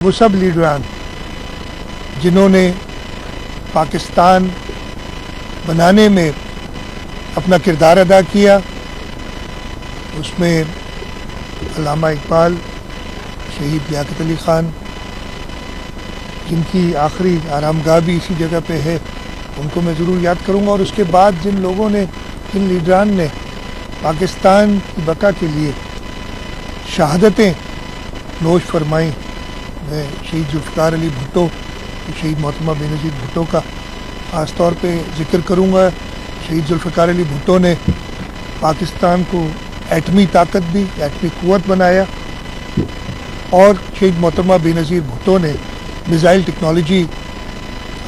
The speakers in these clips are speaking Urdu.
وہ سب لیڈران جنہوں نے پاکستان بنانے میں اپنا کردار ادا کیا، اس میں علامہ اقبال، شہید لیاقت علی خان، جن کی آخری آرام گاہ بھی اسی جگہ پہ ہے، ان کو میں ضرور یاد کروں گا۔ اور اس کے بعد جن لوگوں نے، جن لیڈران نے پاکستان کی بقا کے لیے شہادتیں نوش فرمائیں، میں شہید ذوالفقار علی بھٹو، شہید محترمہ بے نظیر بھٹو کا خاص طور پہ ذکر کروں گا۔ شہید ذوالفقار علی بھٹو نے پاکستان کو ایٹمی طاقت دی، ایٹمی قوت بنایا، اور شہید محترمہ بے نظیر بھٹو نے میزائل ٹیکنالوجی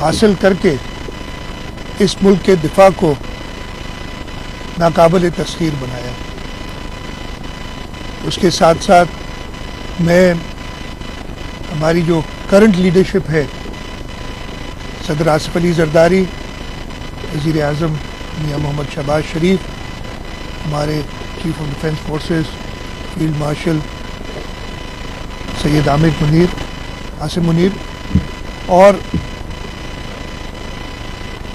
حاصل کر کے اس ملک کے دفاع کو ناقابل تسخیر بنایا۔ اس کے ساتھ ساتھ میں ہماری جو کرنٹ لیڈرشپ ہے، صدر آصف علی زرداری، وزیر اعظم میاں محمد شہباز شریف، ہمارے chief of defence forces field marshal Syed Asim Munir, اور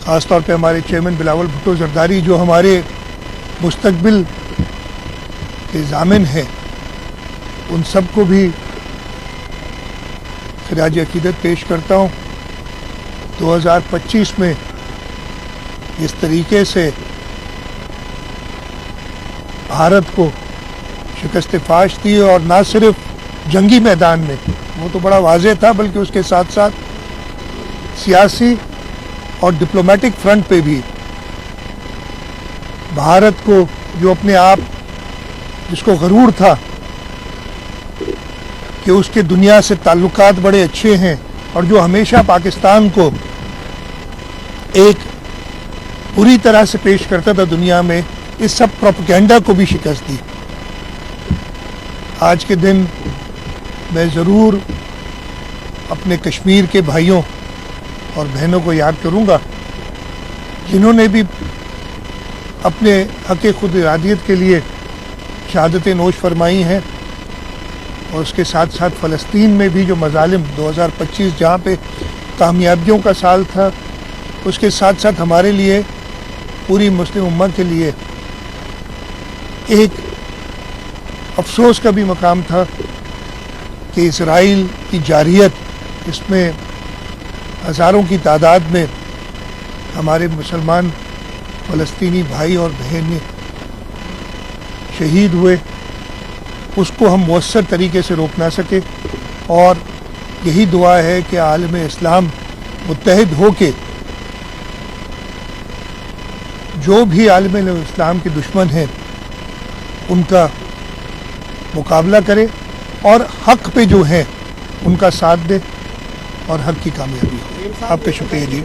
خاص طور پہ ہمارے چیئرمین بلاول بھٹو زرداری، جو ہمارے مستقبل کے ضامن ہیں، ان سب کو بھی خراج عقیدت پیش کرتا ہوں۔ 2025 میں اس طریقے سے بھارت کو شکست فاش دی، اور نہ صرف جنگی میدان میں، وہ تو بڑا واضح تھا، بلکہ اس کے ساتھ ساتھ سیاسی اور ڈپلومیٹک فرنٹ پہ بھی بھارت کو، جو اپنے آپ جس کو غرور تھا کہ اس کے دنیا سے تعلقات بڑے اچھے ہیں، اور جو ہمیشہ پاکستان کو ایک پوری طرح سے پیش کرتا تھا دنیا میں، اس سب پروپیگنڈا کو بھی شکست دی۔ آج کے دن میں ضرور اپنے کشمیر کے بھائیوں اور بہنوں کو یاد کروں گا، جنہوں نے بھی اپنے حق خود ارادیت کے لیے شہادتیں نوش فرمائی ہیں، اور اس کے ساتھ ساتھ فلسطین میں بھی جو مظالم 2025 جہاں پہ کامیابیوں کا سال تھا، اس کے ساتھ ساتھ ہمارے لیے، پوری مسلم امت کے لیے ایک افسوس کا بھی مقام تھا کہ اسرائیل کی جارحیت، اس میں ہزاروں کی تعداد میں ہمارے مسلمان فلسطینی بھائی اور بہنیں شہید ہوئے، اس کو ہم مؤثر طریقے سے روک نہ سکے۔ اور یہی دعا ہے کہ عالم اسلام متحد ہو کے جو بھی عالم اسلام کے دشمن ہیں ان کا مقابلہ کرے، اور حق پہ جو ہیں ان کا ساتھ دے، اور حق کی کامیابی ہو۔ آپ کا شکریہ جی۔